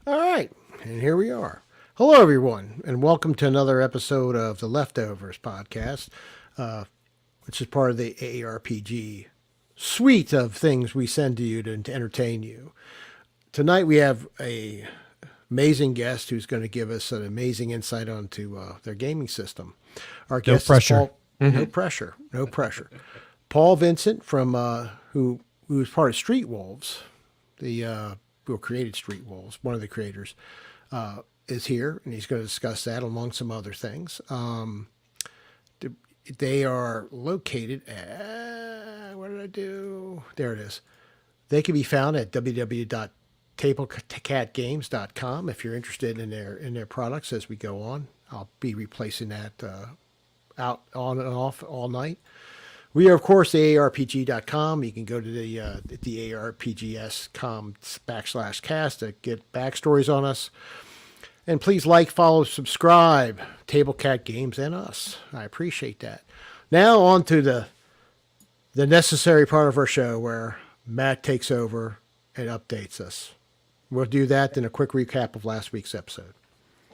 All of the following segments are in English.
All right, and here we are. Hello, everyone, and welcome to another episode of the Leftovers podcast, uh, which is part of the AARPG suite of things we send to you to entertain you. Tonight we have a amazing guest who's going to give us an amazing insight onto their gaming system. Our No guest is pressure. Paul. No pressure. No pressure. Paul Vincent from who is part of Street Wolves, the who created Street Wolves, one of the creators, is here, and he's going to discuss that among some other things. They are located at, what did I do? There it is. They can be found at www.tablecatgames.com if you're interested in their products as we go on. I'll be replacing that out on and off all night. We are, of course, AARPG.com. You can go to the AARPGS.com /cast to get backstories on us. And please like, follow, subscribe, Table Cat Games and us. I appreciate that. Now on to the necessary part of our show where Matt takes over and updates us. We'll do that, then a quick recap of last week's episode.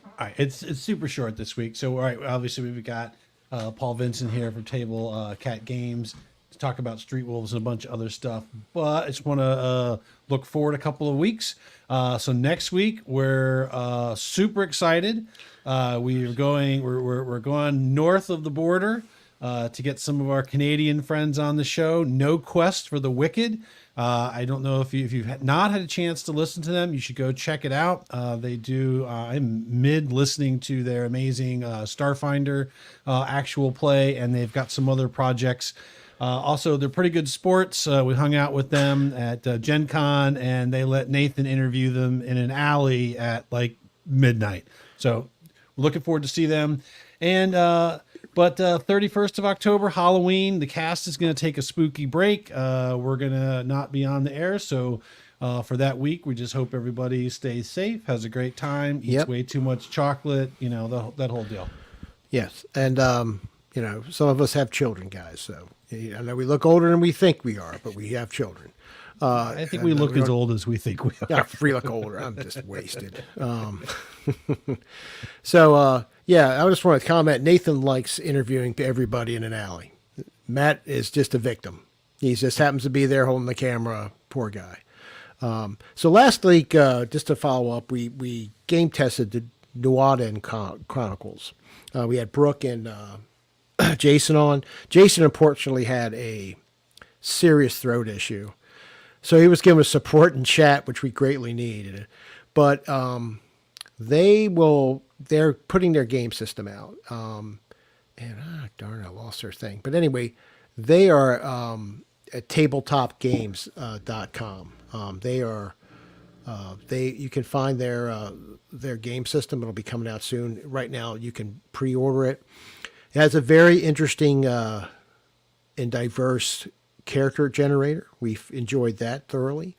All right, it's super short this week. So, all right, obviously we've got Paul Vincent here from Table Cat Games to talk about Street Wolves and a bunch of other stuff. But I just want to look forward a couple of weeks. So next week we're super excited. We're going north of the border to get some of our Canadian friends on the show. No Quest for the Wicked. I don't know if you've not had a chance to listen to them, you should go check it out. They do. I'm mid listening to their amazing Starfinder actual play, and they've got some other projects. Also, they're pretty good sports. We hung out with them at Gen Con, and they let Nathan interview them in an alley at like midnight. So we're looking forward to see them. And but 31st of October, Halloween, the cast is going to take a spooky break. We're going to not be on the air. So for that week, we just hope everybody stays safe, has a great time, eats way too much chocolate, that whole deal. Yes. And, some of us have children, guys. So I know we look older than we think we are, but we have children. I think we look as old as we think we are. Yeah, we look older. I'm just wasted. So, I just want to comment. Nathan likes interviewing everybody in an alley. Matt is just a victim. He just happens to be there holding the camera. Poor guy. So last week, just to follow up, we game tested the Nuada Chronicles. We had Brooke and Jason on. Jason unfortunately had a serious throat issue. So he was giving us support in chat, which we greatly needed. But they're putting their game system out. Darn, I lost their thing. But anyway, they are at tabletopgames.com. You can find their game system. It'll be coming out soon. Right now, you can pre-order it. It has a very interesting and diverse character generator. We've enjoyed that thoroughly.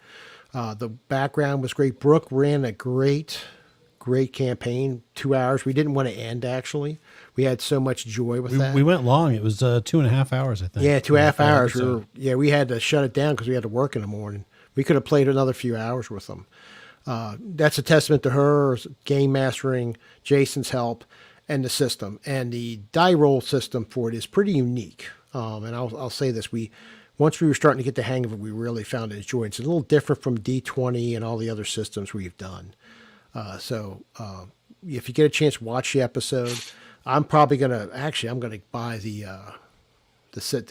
The background was great. Brooke ran a great campaign, 2 hours. We didn't want to end, actually. We had so much joy with that. We went long. It was 2.5 hours, I think. Yeah, 2.5 hours. We had to shut it down because we had to work in the morning. We could have played another few hours with them. That's a testament to her game mastering, Jason's help, and the system. And the die roll system for it is pretty unique. And I'll say this. Once we were starting to get the hang of it, we really found it joy. It's a little different from D20 and all the other systems we've done. So if you get a chance, watch the episode. I'm probably going to buy the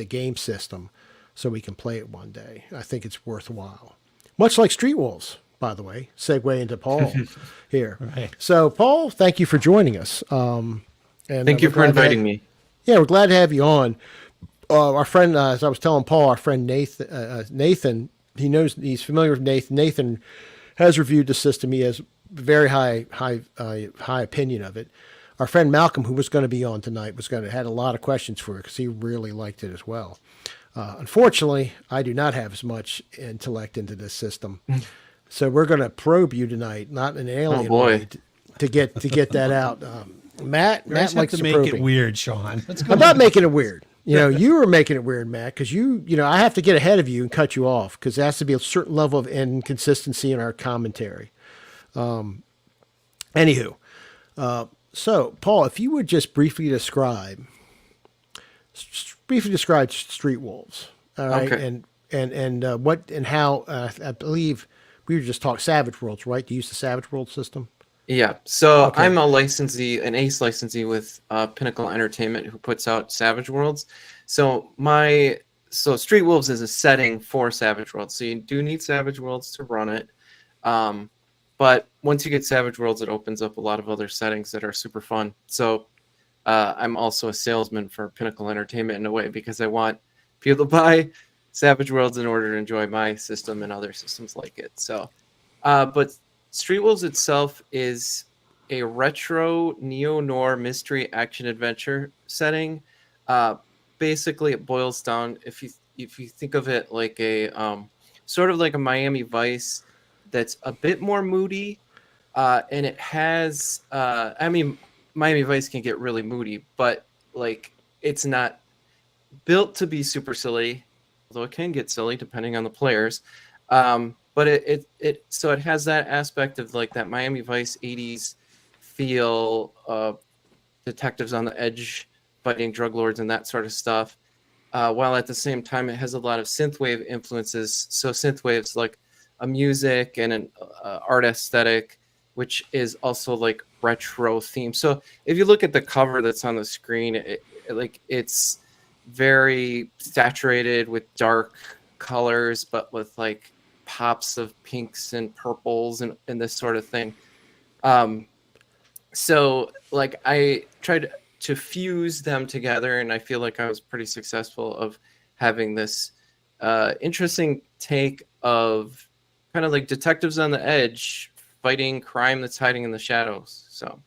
game system so we can play it one day. I think it's worthwhile. Much like Street Wolves, by the way. Segue into Paul here. Right. So, Paul, thank you for joining us. And thank you for inviting me. Yeah, we're glad to have you on. Our friend, as I was telling Paul, our friend Nathan, he's familiar with Nathan. Nathan has reviewed the system. He has very high opinion of it. Our friend Malcolm, who was going to be on tonight, had a lot of questions for it because he really liked it as well. Unfortunately, I do not have as much intellect into this system, so we're going to probe you tonight, not in an alien way, to get that out. Matt likes to make it weird, Sean. I'm not making it weird. You were making it weird, Matt, because I have to get ahead of you and cut you off because there has to be a certain level of inconsistency in our commentary. Anywho, so Paul, if you would just briefly describe Street Wolves, all right, Okay. and what and how I believe we were just talking Savage Worlds, right? To use the Savage World system. Yeah. So Okay. I'm a licensee, an ACE licensee with Pinnacle Entertainment, who puts out Savage Worlds. So Street Wolves is a setting for Savage Worlds. So you do need Savage Worlds to run it. Um, but once you get Savage Worlds, it opens up a lot of other settings that are super fun. So I'm also a salesman for Pinnacle Entertainment in a way, because I want people to buy Savage Worlds in order to enjoy my system and other systems like it. So, but Street Wolves itself is a retro neo-noir mystery action adventure setting. Uh, Basically, it boils down, if you think of it like a sort of like a Miami Vice that's a bit more moody, and it has I mean, Miami Vice can get really moody, but like it's not built to be super silly, although it can get silly depending on the players. But it has that aspect of like that Miami Vice 80s feel, detectives on the edge fighting drug lords and that sort of stuff. While at the same time it has a lot of synthwave influences. So synthwave's like a music and an art aesthetic, which is also like retro theme. So if you look at the cover that's on the screen, it's very saturated with dark colors, but with like pops of pinks and purples and this sort of thing. So like I tried to fuse them together, and I feel like I was pretty successful of having this interesting take of kind of like detectives on the edge fighting crime that's hiding in the shadows. So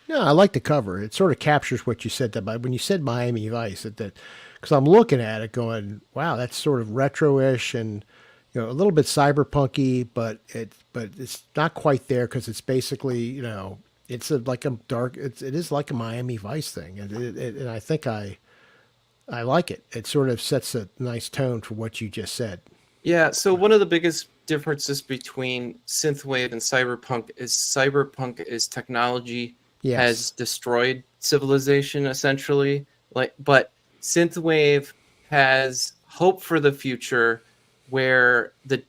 No, I like the cover. It sort of captures what you said. That when you said Miami Vice, that because I'm looking at it, going, wow, that's sort of retro-ish and a little bit cyberpunky, but it's not quite there because it's basically it's like a dark. It is like a Miami Vice thing, and I think I like it. It sort of sets a nice tone for what you just said. yeah, so one of the biggest differences between synthwave and cyberpunk is technology has Yes. destroyed civilization essentially. But synthwave has hope for the future, where the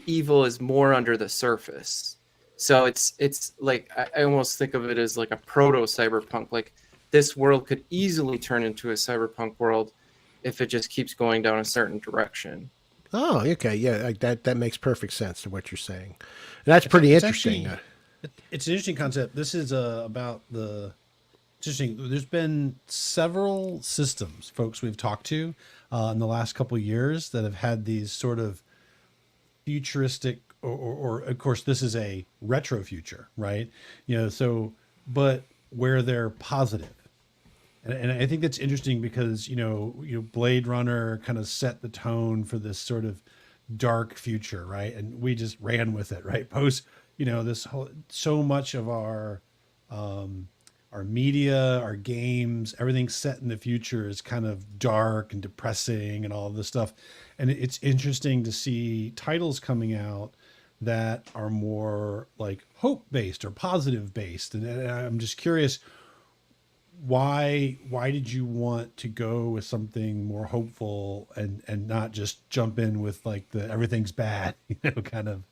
evil is more under the surface. So it's like I almost think of it as like a proto cyberpunk. Like this world could easily turn into a cyberpunk world if it just keeps going down a certain direction. Oh, okay. Yeah, like that makes perfect sense to what you're saying. And that's It's pretty it's interesting. actually it's an interesting concept. This is about the it's interesting. There's been several systems, folks we've talked to in the last couple of years that have had these sort of futuristic, or of course this is a retro future, right? So but where they're positive. And I think that's interesting because Blade Runner kind of set the tone for this sort of dark future, right? And we just ran with it, right? Post, this whole so much of our media, our games, everything set in the future is kind of dark and depressing and all of this stuff. And it's interesting to see titles coming out that are more like hope based or positive based. And I'm just curious, why did you want to go with something more hopeful and not just jump in with like the everything's bad, kind of.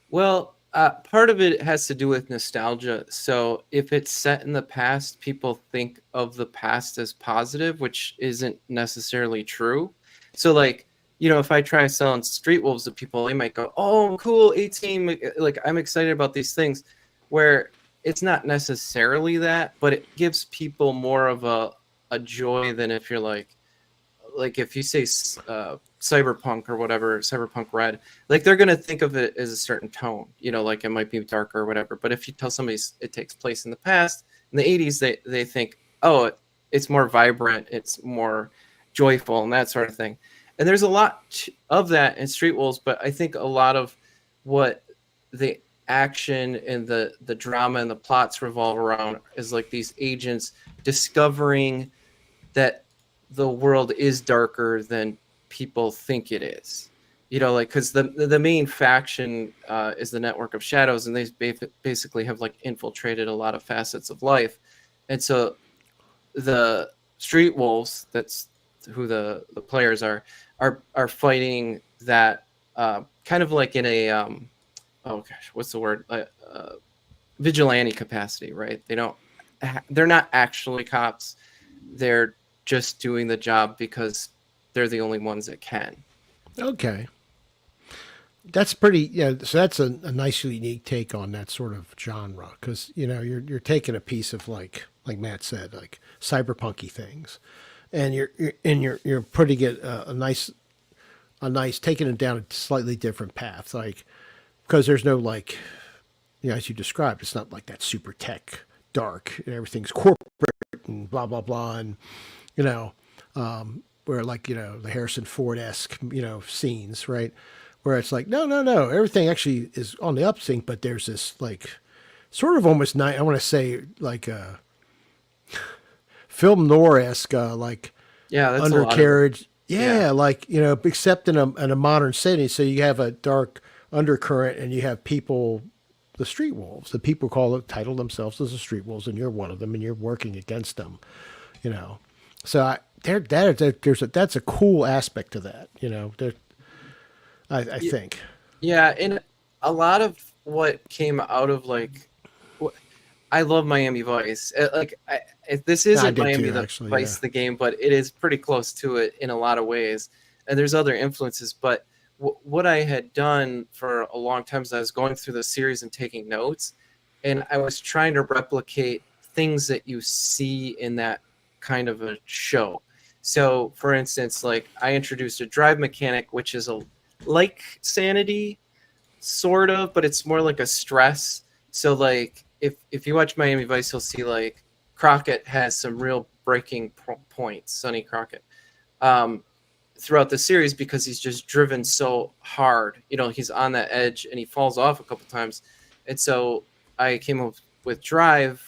Well, part of it has to do with nostalgia. So if it's set in the past, people think of the past as positive, which isn't necessarily true. So like, if I try selling Street Wolves to people, they might go, "Oh, cool, 18, like I'm excited about these things," where it's not necessarily that, but it gives people more of a joy than if you're like if you say cyberpunk or whatever, cyberpunk red, like they're going to think of it as a certain tone, like it might be darker or whatever. But if you tell somebody it takes place in the past, in the 80s, they think, oh, it's more vibrant, it's more joyful and that sort of thing. And there's a lot of that in Street Wolves, but I think a lot of what the action and the drama and the plots revolve around is like these agents discovering that the world is darker than people think it is. You know, like, because the main faction is the Network of Shadows, and they basically have like infiltrated a lot of facets of life, and so the Street Wolves, that's who the players are fighting that kind of like in a oh gosh, what's the word? Vigilante capacity, right? They're not actually cops. They're just doing the job because they're the only ones that can. Okay. That's pretty, yeah. So that's a nice, unique take on that sort of genre, because you're taking a piece of like Matt said, like cyberpunky things, and you're putting it a nice taking it down a slightly different path, like because there's no like as you described, it's not like that super tech dark and everything's corporate and blah blah blah, and you know where like the Harrison Ford esque scenes, right? Where it's like no, everything actually is on the upswing, but there's this like sort of almost night. I want to say like film noir esque like Yeah, that's a lot of it. undercarriage. Yeah. Yeah, like except in a modern setting. So you have a dark undercurrent, and you have people, the street wolves. The people title themselves as the street wolves, and you're one of them, and you're working against them. So that's a cool aspect to that. I think. Yeah, and a lot of what came out of like, I love Miami Vice. This isn't did Miami too, the actually, Vice yeah. the game, but it is pretty close to it in a lot of ways. And there's other influences, but what I had done for a long time is I was going through the series and taking notes, and I was trying to replicate things that you see in that kind of a show. So, for instance, like I introduced a drive mechanic, which is like sanity, sort of, but it's more like a stress. So, like if you watch Miami Vice, you'll see like Crockett has some real breaking points, Sonny Crockett, throughout the series because he's just driven so hard. He's on that edge and he falls off a couple times. And so I came up with Drive,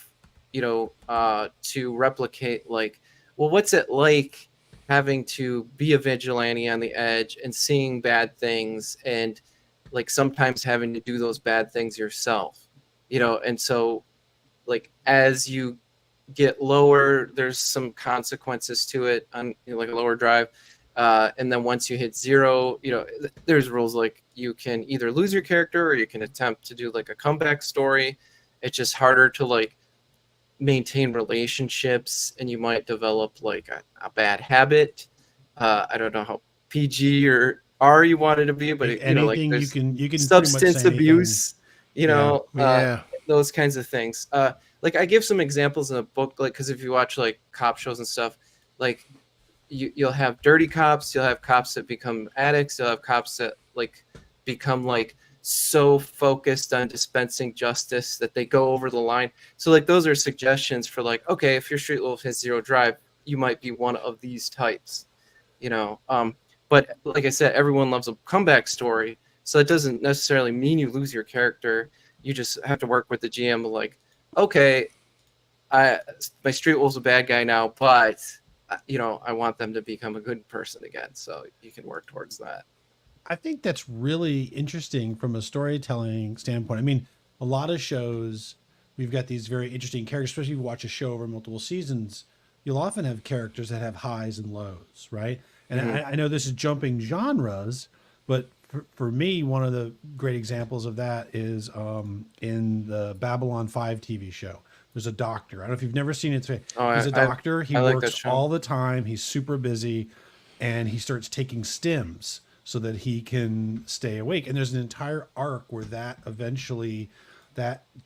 to replicate like, well, what's it like having to be a vigilante on the edge and seeing bad things and like sometimes having to do those bad things yourself, and so like as you get lower, there's some consequences to it on like a lower drive. And then once you hit zero, there's rules like you can either lose your character or you can attempt to do like a comeback story. It's just harder to like maintain relationships, and you might develop like a bad habit. I don't know how PG or R you want it to be, but like Anything there's you can pretty much substance say anything. abuse, Yeah. those kinds of things. Like I give some examples in the book, like because if you watch like cop shows and stuff, like you'll have dirty cops, you'll have cops that become addicts, you'll have cops that like become like so focused on dispensing justice that they go over the line. So like those are suggestions for like, okay, if your street wolf has zero drive, you might be one of these types, but like I said, everyone loves a comeback story, so it doesn't necessarily mean you lose your character. You just have to work with the GM like, okay, my street wolf's a bad guy now, but I want them to become a good person again, so you can work towards that. I think that's really interesting from a storytelling standpoint. I mean, a lot of shows, we've got these very interesting characters, especially if you watch a show over multiple seasons, you'll often have characters that have highs and lows, right? And I know this is jumping genres, but for me, one of the great examples of that is in the Babylon 5 TV show. There's a doctor. I don't know if you've never seen it. He's a doctor. He I like that works show. all the time. He's super busy, and he starts taking stims so that he can stay awake. And there's an entire arc where that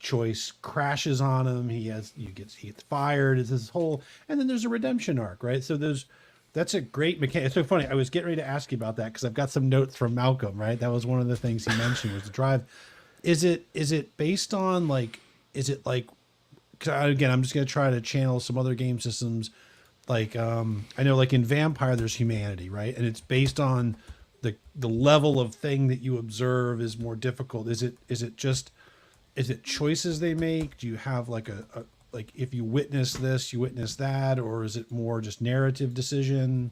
choice crashes on him. He gets fired. It's this whole, and then there's a redemption arc, right? So that's a great mechanic. It's so funny. I was getting ready to ask you about that because I've got some notes from Malcolm, right? That was one of the things he mentioned was the drive. Is it based on like, is it like, 'cause again, I'm just going to try to channel some other game systems. Like, I know like in Vampire, there's humanity, right? And it's based on the level of thing that you observe is more difficult. Is it choices they make? Do you have like like if you witness this, you witness that, or is it more just narrative decision?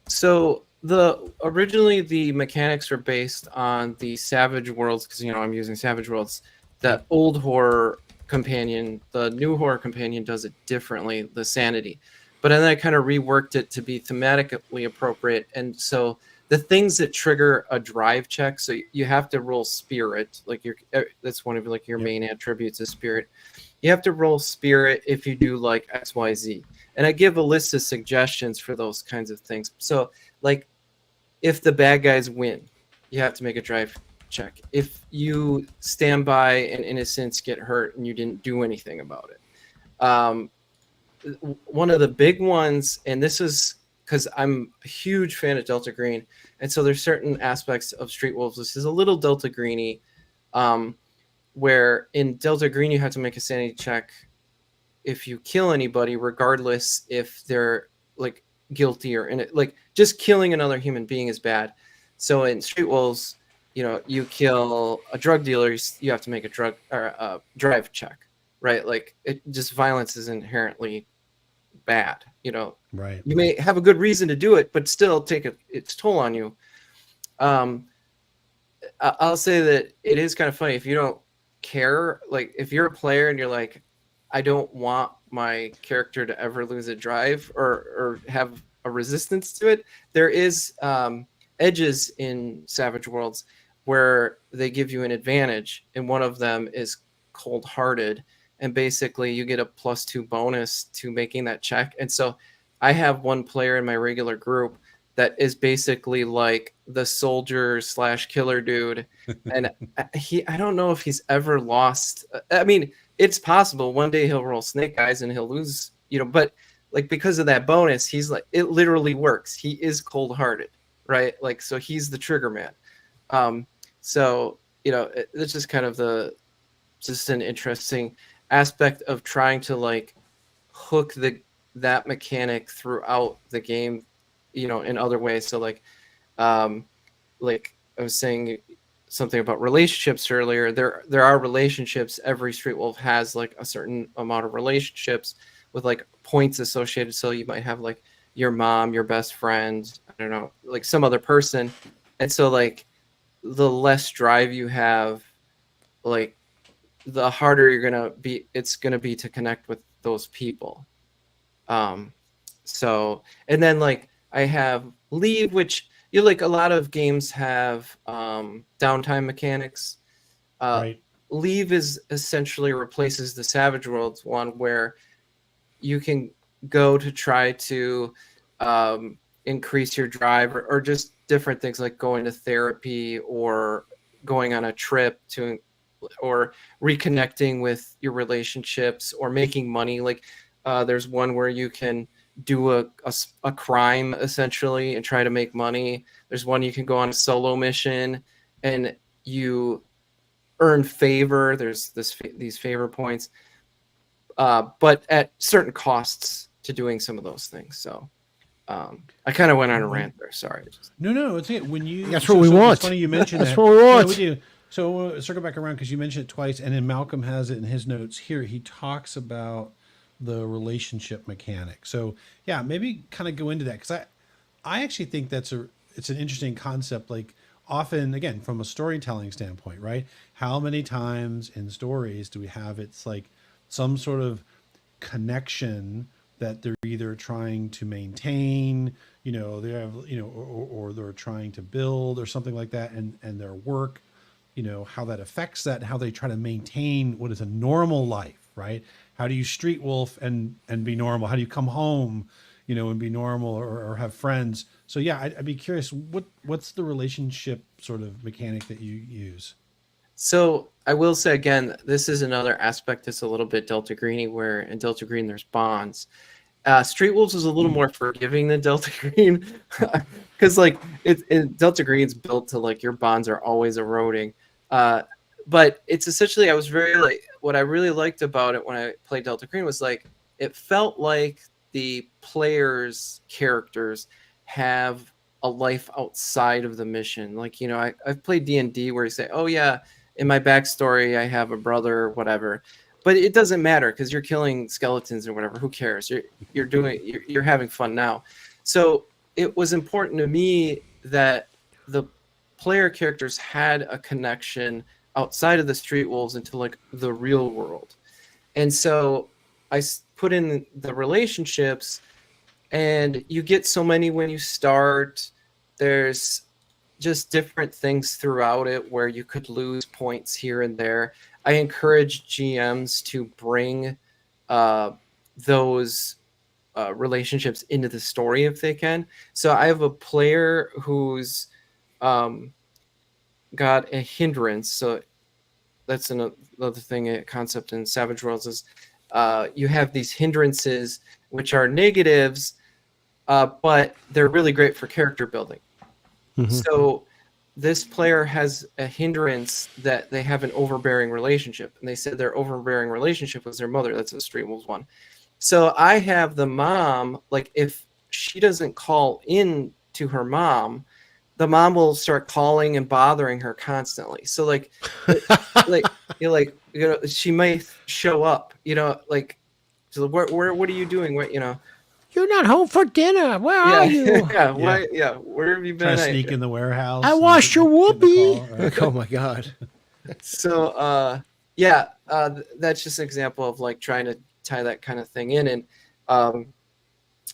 So Originally the mechanics are based on the Savage Worlds, because I'm using Savage Worlds. The old horror companion, the new horror companion does it differently, the Sanity. But then I kind of reworked it to be thematically appropriate. And so the things that trigger a drive check, so you have to roll spirit, like that's one of like your main attributes is spirit. You have to roll spirit if you do like XYZ. And I give a list of suggestions for those kinds of things. So like if the bad guys win, you have to make a drive check. If you stand by and innocents get hurt and you didn't do anything about it. One of the big ones, and this is because I'm a huge fan of Delta Green, and so there's certain aspects of Street Wolves. This is a little Delta Greeny, where in Delta Green you have to make a sanity check if you kill anybody, regardless if they're like guilty or in it. Like just killing another human being is bad. So in Street Wolves, you kill a drug dealer, you have to make a drug or a drive check, right? Like violence is inherently bad. Right. You may have a good reason to do it, but still take its toll on you. I'll say that it is kind of funny if you don't care. Like if you're a player and you're like, I don't want my character to ever lose a drive or have a resistance to it. There is edges in Savage Worlds where they give you an advantage, and one of them is cold-hearted, and basically you get a +2 bonus to making that check. And so I have one player in my regular group that is basically like the soldier / killer dude. And I don't know if he's ever lost. I mean, it's possible one day he'll roll snake eyes and he'll lose, but like because of that bonus, he's like, it literally works. He is cold-hearted, right? Like, so he's the trigger man. So, it's just kind of just an interesting aspect of trying to like hook that mechanic throughout the game, in other ways. So like I was saying something about relationships earlier. There are relationships. Every Street Wolf has like a certain amount of relationships with like points associated. So you might have like your mom, your best friend, I don't know, like some other person. And so like the less drive you have, like the harder it's gonna be to connect with those people. So, and then like I have leave, which like a lot of games have downtime mechanics. Right. Leave is essentially replaces the Savage Worlds one, where you can go to try to increase your drive or just different things like going to therapy or going on a trip or reconnecting with your relationships or making money. Like there's one where you can do a crime essentially and try to make money. There's one you can go on a solo mission and you earn favor. There's these favor points, but at certain costs to doing some of those things. So I kind of went on a rant there. Sorry. No, it's it. When you That's what we want. It's funny you mentioned That's that. what we want. Yeah, we do. So circle back around because you mentioned it twice, and then Malcolm has it in his notes here. He talks about the relationship mechanic. So yeah, maybe kind of go into that because I actually think it's an interesting concept. Like often, again, from a storytelling standpoint, right? How many times in stories do we have it's like some sort of connection that they're either trying to maintain, they have, or they're trying to build or something like that, and their work, how that affects that, and how they try to maintain what is a normal life, right? How do you street wolf and be normal? How do you come home, and be normal or have friends? So yeah, I'd be curious, what's the relationship sort of mechanic that you use? So I will say again, this is another aspect that's a little bit Delta Greeny, where in Delta Green there's bonds. Street Wolves is a little more forgiving than Delta Green because like Delta Green's built to like your bonds are always eroding. But it's essentially, I was very like, what I really liked about it when I played Delta Green was like, it felt like the players' characters have a life outside of the mission. Like, I've played D&D where you say, oh yeah, in my backstory, I have a brother, whatever. But it doesn't matter because you're killing skeletons or whatever. Who cares? You're having fun now. So it was important to me that the player characters had a connection outside of the Street Wolves into like the real world. And so I put in the relationships, and you get so many when you start. There's just different things throughout it where you could lose points here and there. I encourage GMs to bring those relationships into the story if they can. So I have a player who's got a hindrance. So that's another thing, a concept in Savage Worlds is you have these hindrances which are negatives, but they're really great for character building. So this player has a hindrance that they have an overbearing relationship, and they said their overbearing relationship was their mother. That's a Street Wolves one. So I have the mom, like if she doesn't call in to her mom, the mom will start calling and bothering her constantly. So like she might show up, like, so where what are you doing? What, You're not home for dinner. Where are you? Where have you been? Try to sneak in the warehouse. I and washed your get the whoopee. call, right? Oh my God. So that's just an example of like trying to tie that kind of thing in. And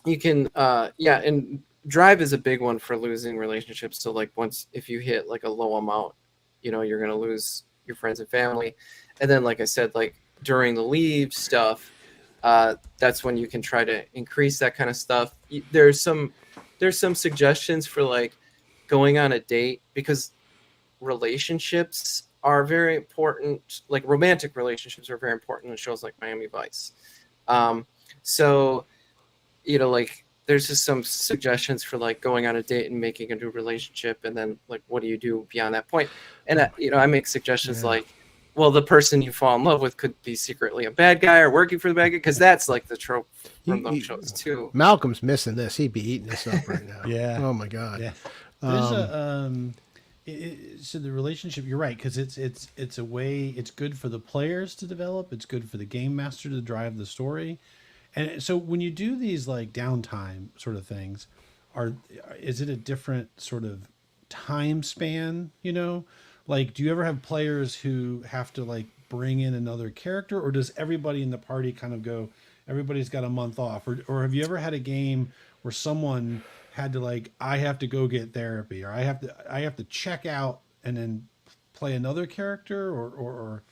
you can and drive is a big one for losing relationships. So like if you hit like a low amount, you're going to lose your friends and family. And then, like I said, like during the leave stuff, that's when you can try to increase that kind of stuff. There's some suggestions for like going on a date, because relationships are very important. Like romantic relationships are very important in shows like Miami Vice. So like there's just some suggestions for like going on a date and making a new relationship, and then like what do you do beyond that point? And I make suggestions like, well, the person you fall in love with could be secretly a bad guy or working for the bad guy, because that's like the trope from those shows too. Malcolm's missing this. He'd be eating this up right now. Yeah. Oh my God. Yeah. There's so the relationship, you're right, because it's a way, it's good for the players to develop, it's good for the game master to drive the story. And so when you do these like downtime sort of things, is it a different sort of time span, Like, do you ever have players who have to like bring in another character, or does everybody in the party kind of go, everybody's got a month off? Or have you ever had a game where someone had to like, I have to go get therapy, or I have to check out and then play another character, or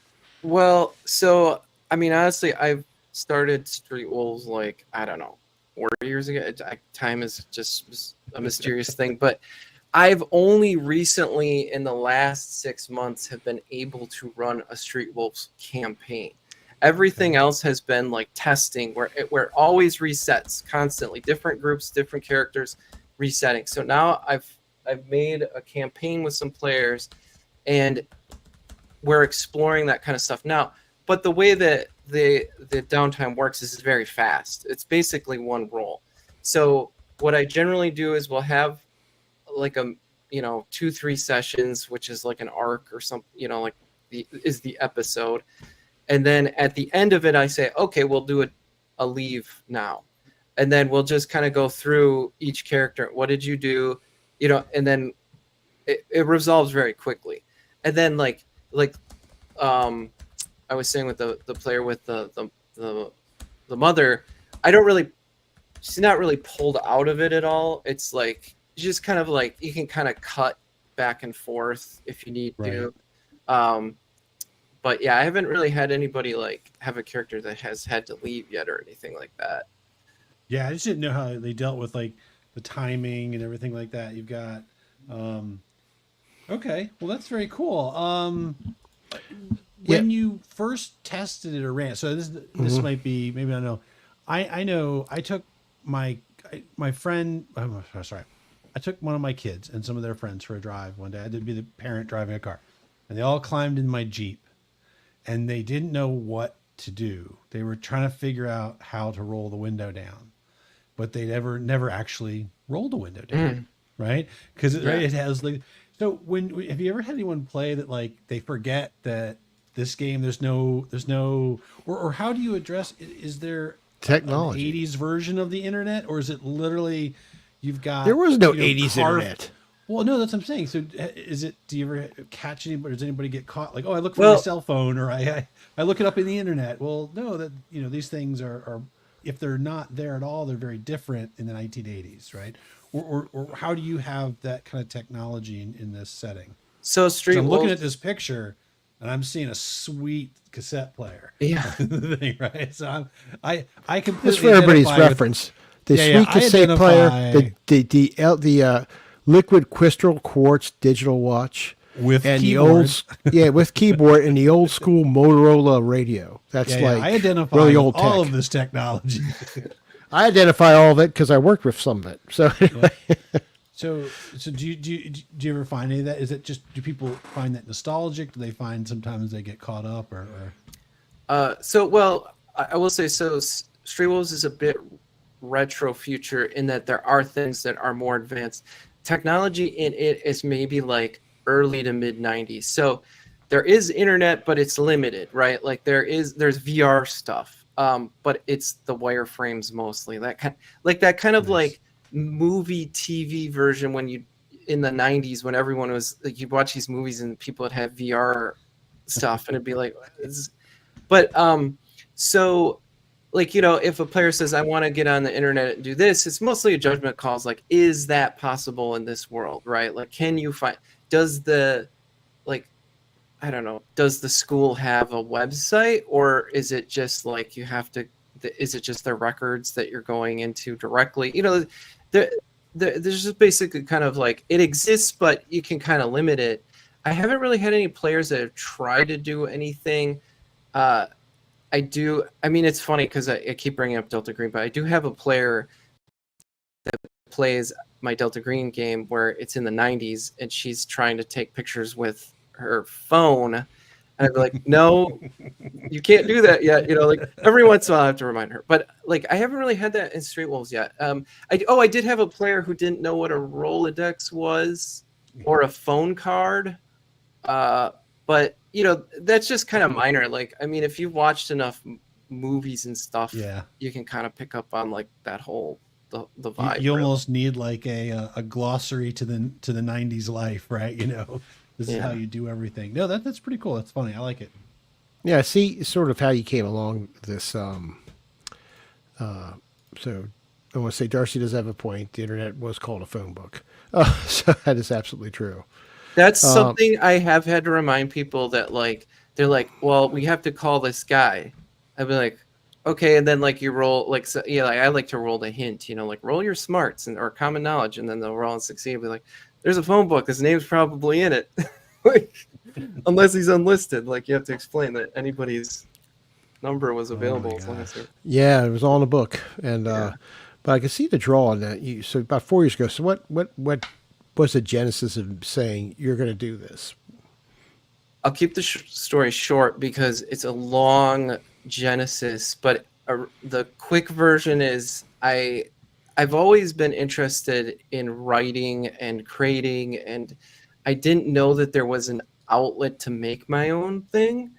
Well, so I mean, honestly, I've started Street Wolves like, I don't know, 4 years ago. Time is just a mysterious thing, but I've only recently in the last 6 months have been able to run a Street Wolves campaign. Everything else has been like testing, where it always resets constantly, different groups, different characters resetting. So now I've made a campaign with some players, and we're exploring that kind of stuff now. But the way that the downtime works is very fast. It's basically one roll. So what I generally do is we'll have like a 2-3 sessions, which is like an arc or something, like is the episode. And then at the end of it, I say, okay, we'll do a leave now. And then we'll just kind of go through each character. What did you do? And then it resolves very quickly. And then like I was saying with the player with the mother, she's not really pulled out of it at all. It's like, just kind of like, you can kind of cut back and forth if you need to. But yeah, I haven't really had anybody like have a character that has had to leave yet or anything like that. Yeah, I just didn't know how they dealt with like the timing and everything like that. You've got okay, well that's very cool. When you first tested it or ran, so this might be, maybe I don't know. I know I took my friend, sorry, I took one of my kids and some of their friends for a drive one day. I had to be the parent driving a car, and they all climbed in my Jeep, and they didn't know what to do. They were trying to figure out how to roll the window down, but they never actually rolled the window down, right? Because it has like, so have you ever had anyone play that like they forget that this game there's no or how do you address, is there technology, an 80s version of the internet, or is it literally You've got There was no you know, 80s internet. Well, no, that's what I'm saying. So, is it? Do you ever catch anybody? Does anybody get caught? Like, oh, I look for my Well, cell phone, or I look it up in the internet. Well, no, that these things are if they're not there at all, they're very different in the 1980s, right? Or how do you have that kind of technology in this setting? so Because Street I'm looking Wolves, at this picture and I'm seeing a sweet cassette player, yeah. thing, right? So I completely Just for everybody's identify with- reference, the Yeah, yeah, sweet I cassette player, identify- the liquid crystal quartz digital watch, With and keyboards. with keyboard and the old school Motorola radio. That's Yeah, like I identify really with old tech. all of this technology. I identify all of it because I worked with some of it. So anyway, So do you ever find any of that? Is it just, do people find that nostalgic? Do they find sometimes they get caught up or? Well, I will say so. Street Wolves is a bit retro future in that there are things that are more advanced. Technology in it is maybe like early to mid 90s. So there is internet, but it's limited, right? Like there's VR stuff, but it's the wireframes mostly. That kind of Nice. like movie TV version when you in the 90s when everyone was like you'd watch these movies and people would have VR stuff and it'd be like but so like if a player says I want to get on the internet and do this, it's mostly a judgment calls like is that possible in this world, right? Like can you find does the like I don't know, does the school have a website or is it just like you have to is it just their records that you're going into directly? There's just basically kind of like it exists, but you can kind of limit it. I haven't really had any players that have tried to do anything. I mean, it's funny because I keep bringing up Delta Green, but I do have a player that plays my Delta Green game where it's in the 90s and she's trying to take pictures with her phone. And I'd be like, no, you can't do that yet. Like every once in a while I have to remind her. But like I haven't really had that in Street Wolves yet. I did have a player who didn't know what a Rolodex was or a phone card. But that's just kind of minor. Like, I mean, if you've watched enough movies and stuff, Yeah. you can kind of pick up on like that whole the vibe. You really. almost need like a glossary to the 90s life, right? This is how you do everything. No, that's pretty cool. That's funny. I like it. yeah, see sort of how you came along with this. So I want to say Darcy does have a point. The internet was called a phone book. So that is absolutely true. That's something I have had to remind people that like they're like, well, we have to call this guy. I'd be like, okay, and then like you roll like so, yeah, like I like to roll the hint, like roll your smarts or common knowledge, and then they'll roll and succeed. Be like, there's a phone book. His name's probably in it, like, unless he's unlisted. Like you have to explain that anybody's number was available. As long as Yeah, it was all in the book, and but I can see the draw on that. So about 4 years ago. So what was the genesis of saying you're going to do this? I'll keep the story short because it's a long genesis, but the quick version is I've always been interested in writing and creating, and I didn't know that there was an outlet to make my own thing.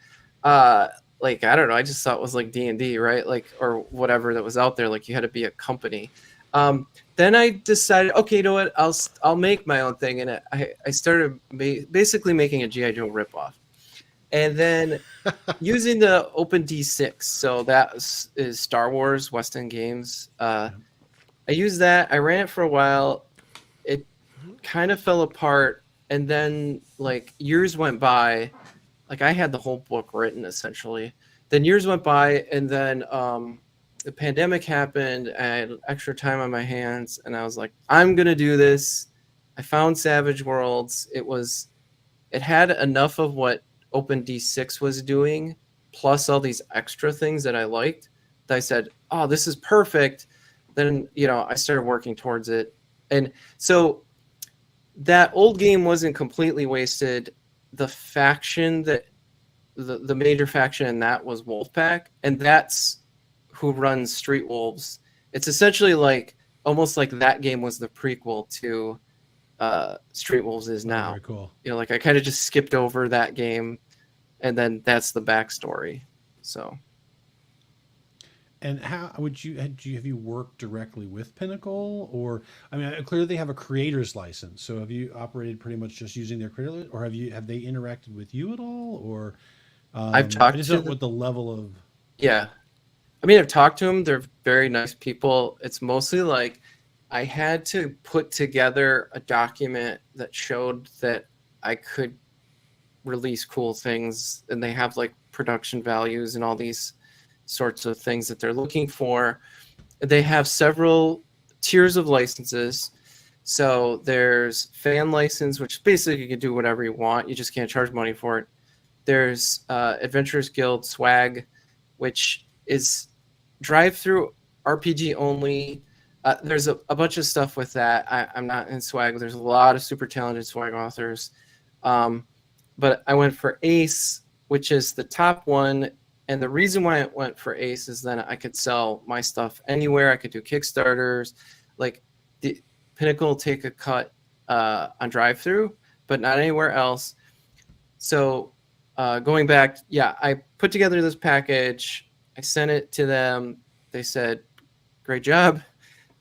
Like I don't know, I just thought it was like D&D, right? Like or whatever that was out there. Like you had to be a company. Then I decided, okay, you know what? I'll make my own thing, and I started basically making a G.I. Joe ripoff, and then using the OpenD6. So that is Star Wars West End Games. I used that. I ran it for a while. It kind of fell apart, and then like years went by. Like I had the whole book written essentially. Then years went by, and then the pandemic happened. I had extra time on my hands, and I was like, I'm gonna do this. I found Savage Worlds. It had enough of what OpenD6 was doing, plus all these extra things that I liked, that I said, oh, this is perfect. Then I started working towards it, and so that old game wasn't completely wasted. The faction that the major faction in that was Wolfpack, and that's who runs Street Wolves. It's essentially like almost like that game was the prequel to Street Wolves is now. Very cool. Like I kind of just skipped over that game, and then that's the backstory. So And how would you have you worked directly with Pinnacle, or I mean, clearly they have a creator's license. So have you operated pretty much just using their creator, or have they interacted with you at all, or I've I talked just to don't know them. what the level of Yeah. I mean, I've talked to them. They're very nice people. It's mostly like I had to put together a document that showed that I could release cool things, and they have like production values and all these sorts of things that they're looking for. They have several tiers of licenses. So there's fan license, which basically you can do whatever you want. You just can't charge money for it. There's Adventurers Guild swag, which is drive-through RPG only. There's a bunch of stuff with that. I'm not in swag. There's a lot of super talented swag authors. But I went for Ace, which is the top one. And the reason why I went for Ace is then I could sell my stuff anywhere. I could do Kickstarters. Like the Pinnacle will take a cut on drive-through, but not anywhere else. So going back, yeah, I put together this package. I sent it to them. They said, great job.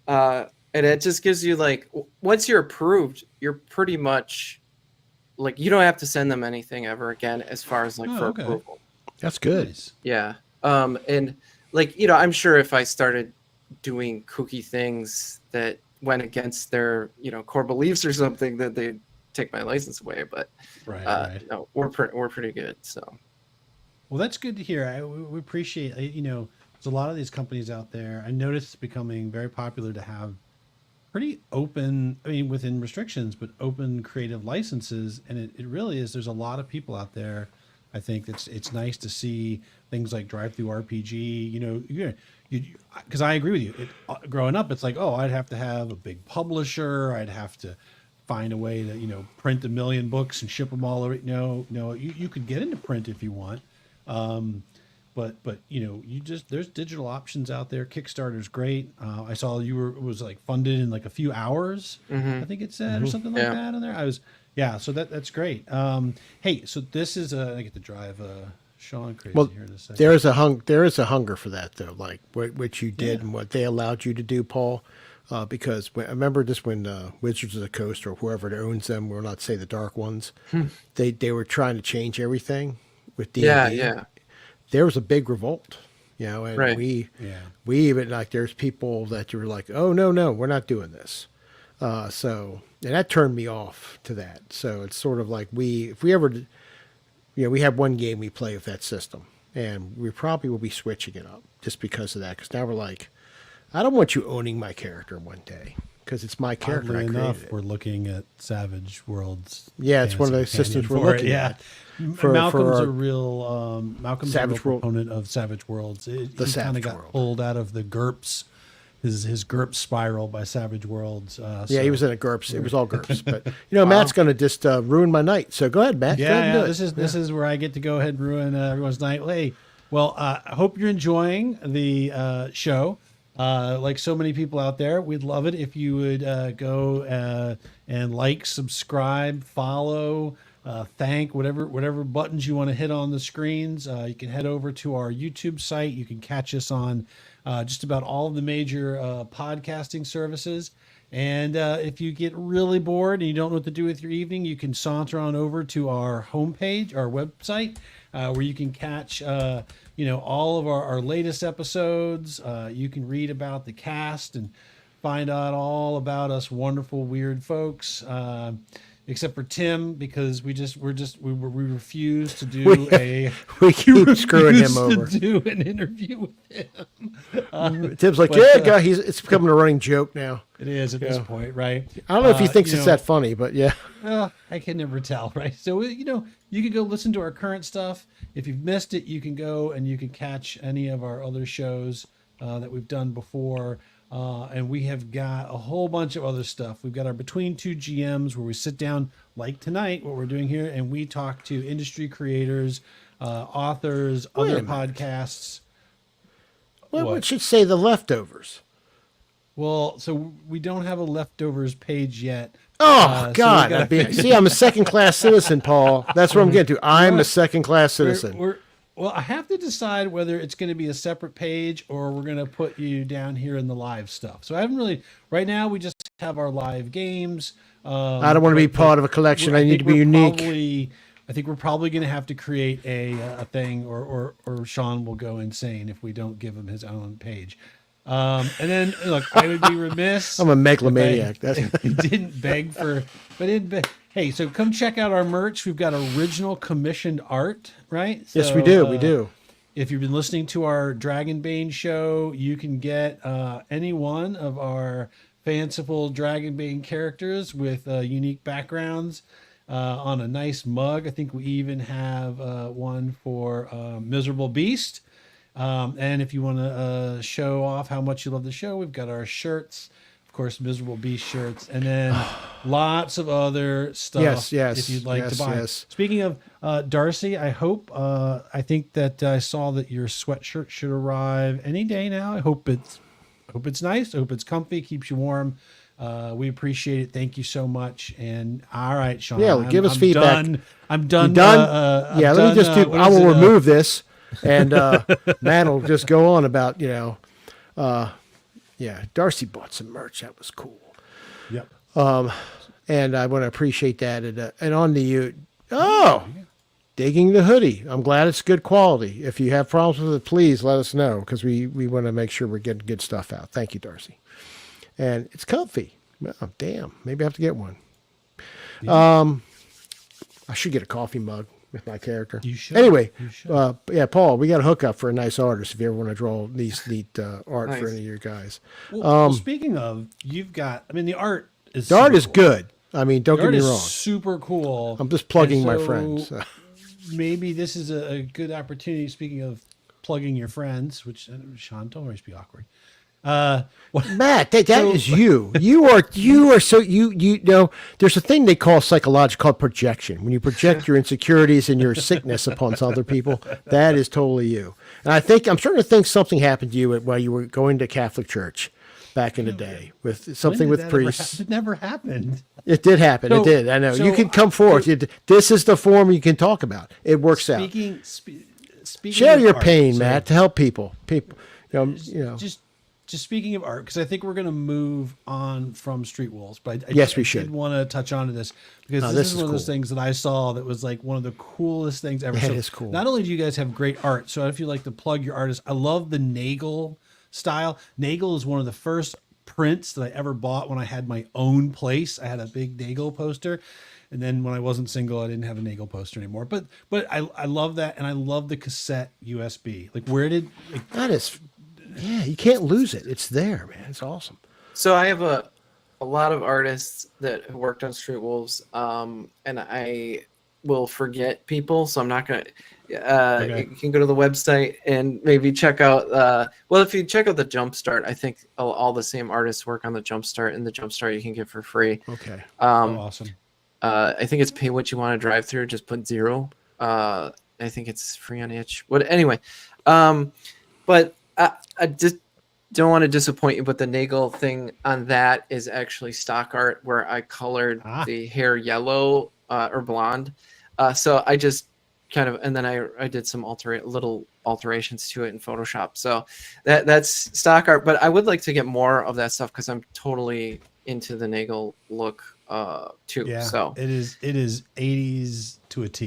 And it just gives you like, once you're approved, you're pretty much like, you don't have to send them anything ever again as far as like for okay. approval. That's good. Nice. Yeah. And like, you know, I'm sure if I started doing kooky things that went against their, you know, core beliefs or something, that they'd take my license away. But Right. no, we're pretty good. So. Well, that's good to hear. We appreciate, you know, there's a lot of these companies out there. I noticed it's becoming very popular to have pretty open, I mean, within restrictions, but open creative licenses. And it really is, there's a lot of people out there. I think it's nice to see things like Drive-Through RPG, you know, because I agree with you. Growing up, it's like, oh, I'd have to have a big publisher. I'd have to find a way to, you know, print 1 million books and ship them all over. No, you could get into print if you want. But you know, there's digital options out there. Kickstarter's great. I saw it was like funded in like a few hours. I think it said or something like that on there. So that's great. Hey, so this is I get to drive Sean crazy here in a second. There is a hunger for that though, like what you did and what they allowed you to do, Paul. Because I remember this when Wizards of the Coast or whoever owns them, we'll not say the dark ones, they were trying to change everything with D&D. Yeah. There was a big revolt, you know, and Right. we even like there's people that were like, oh no, we're not doing this. So and that turned me off to that. So it's sort of like if we ever, you know, we have one game we play with that system, and we probably will be switching it up just because of that. Because now we're like, I don't want you owning my character one day because it's my character. Oddly I created enough, it. we're looking at Savage Worlds. Yeah, it's one of those Fantasy systems we're Companion for it, looking at. Malcolm's our- a real Malcolm's a real Savage World- proponent of Savage Worlds. He kind Savage of got World. pulled out of the GURPS, his GURPS spiral by Savage Worlds. Yeah, he was in a GURPS. It was all GURPS. But you know, Matt's going to just ruin my night. So go ahead, Matt. Go ahead and do it. This is where I get to go ahead and ruin everyone's night. Hey, well, I hope you're enjoying the show. Like so many people out there, we'd love it if you would go and like, subscribe, follow, thank, whatever buttons you want to hit on the screens. You can head over to our YouTube site. You can catch us on just about all of the major podcasting services. And if you get really bored and you don't know what to do with your evening, you can saunter on over to our homepage, our website, where you can catch all of our latest episodes. You can read about the cast and find out all about us wonderful, weird folks. Except for Tim, because we refuse to do we keep screwing him over. to do an interview with him. Tim's like, it's becoming a running joke now. It is at this point, right? I don't know if he thinks it's that funny, but yeah. I can never tell, right? So, you can go listen to our current stuff. If you've missed it, you can go and you can catch any of our other shows that we've done before. And we have got a whole bunch of other stuff. We've got our Between Two GMs where we sit down like tonight, what we're doing here, and we talk to industry creators, authors, Wait other a minute. podcasts. Well, it should say the leftovers. Well, so we don't have a leftovers page yet. Oh, so God. we gotta See, I'm a second-class citizen, Paul. That's what I'm getting to. I'm a second-class citizen. We're Well, I have to decide whether it's going to be a separate page or we're going to put you down here in the live stuff. So I haven't really. Right now, we just have our live games. I don't want to be part of a collection. I need to be unique. I think we're probably going to have to create a thing, or Sean will go insane if we don't give him his own page. And then look, I would be remiss. I'm a megalomaniac. If I didn't beg for, but didn't beg. Hey, so come check out our merch. We've got original commissioned art, right? Yes, So, we do. We do. If you've been listening to our Dragonbane show, you can get any one of our fanciful Dragonbane characters with unique backgrounds on a nice mug. I think we even have one for Miserable Beast. And if you want to show off how much you love the show, we've got our shirts. Of course, Miserable Beast shirts, and then lots of other stuff. Yes, if you'd like to buy. yes. Speaking of Darcy, I think that I saw that your sweatshirt should arrive any day now. I hope it's nice. I hope it's comfy, keeps you warm. We appreciate it. Thank you so much. And all right, Sean. Yeah, give us feedback. I'm done. You done? I'm let done, me just do. what I is will it, remove this, and Matt will just go on about yeah. Darcy bought some merch. That was cool. Yep. And I want to appreciate that. And on to you. Oh, digging the hoodie. I'm glad it's good quality. If you have problems with it, please let us know because we want to make sure we're getting good stuff out. Thank you, Darcy. And it's comfy. Oh, damn. Maybe I have to get one. Yeah. I should get a coffee mug with my character. You should. Anyway, You should. yeah, Paul, we got a hookup for a nice artist if you ever want to draw these neat art Nice. for any of your guys. Well, speaking of, you've got. I mean, the art is. The art super is cool. good. I mean, don't The get art me is wrong. super cool. I'm just plugging And my so friends. Maybe this is a good opportunity. Speaking of plugging your friends, which Sean, don't always be awkward. Matt, that is you. You are so you know. There's a thing they call psychological called projection. When you project your insecurities and your sickness upon other people, that is totally you. And I'm starting to think something happened to you while you were going to Catholic church back in the day with something with priests. It never happened. It did happen. So- it did. I know. so You can come forward. This is the form you can talk about. It works out. Speaking Share of your art, pain, so Matt, to help people. People, Just speaking of art, because I think we're going to move on from Street Wolves, but Yes, we I should. did want to touch on to this because Oh, this is is one of those cool. things that I saw that was like one of the coolest things ever. That So is cool. Not only do you guys have great art, so if you like to plug your artists, I love the Nagel style. Nagel is one of the first prints that I ever bought when I had my own place. I had a big Nagel poster. And then when I wasn't single, I didn't have a Nagel poster anymore. But I love that, and I love the cassette USB. Like, where did that is, yeah, you can't lose it. It's there, man. It's awesome. So I have a lot of artists that have worked on Street Wolves, and I will forget people, so I'm not gonna. Okay. You can go to the website and maybe check out. Well, if you check out the Jumpstart, I think all the same artists work on the Jumpstart, and the Jumpstart you can get for free. Okay. awesome. I think it's pay what you want to drive through. Just put 0. I think it's free on itch. Anyway, but I just don't want to disappoint you. But the Nagel thing on that is actually stock art where I colored the hair yellow or blonde. So I just kind of, and then I did some little alterations to it in Photoshop. So that's stock art. But I would like to get more of that stuff because I'm totally into the Nagel look too. Yeah, So it is 80s to a T.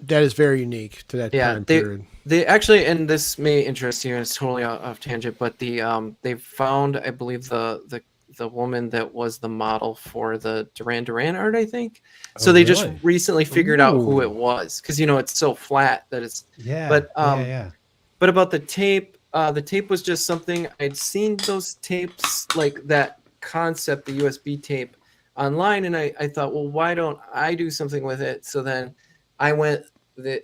That is very unique to that time period. They actually, and this may interest you, and it's totally off tangent, but they found, I believe, the woman that was the model for the Duran Duran art, I think. So they just really? recently figured out who it was because it's so flat that it's. Yeah. But yeah. But about the tape was just something I'd seen those tapes, like that concept, the USB tape, online, and I thought, well, why don't I do something with it? So then I went.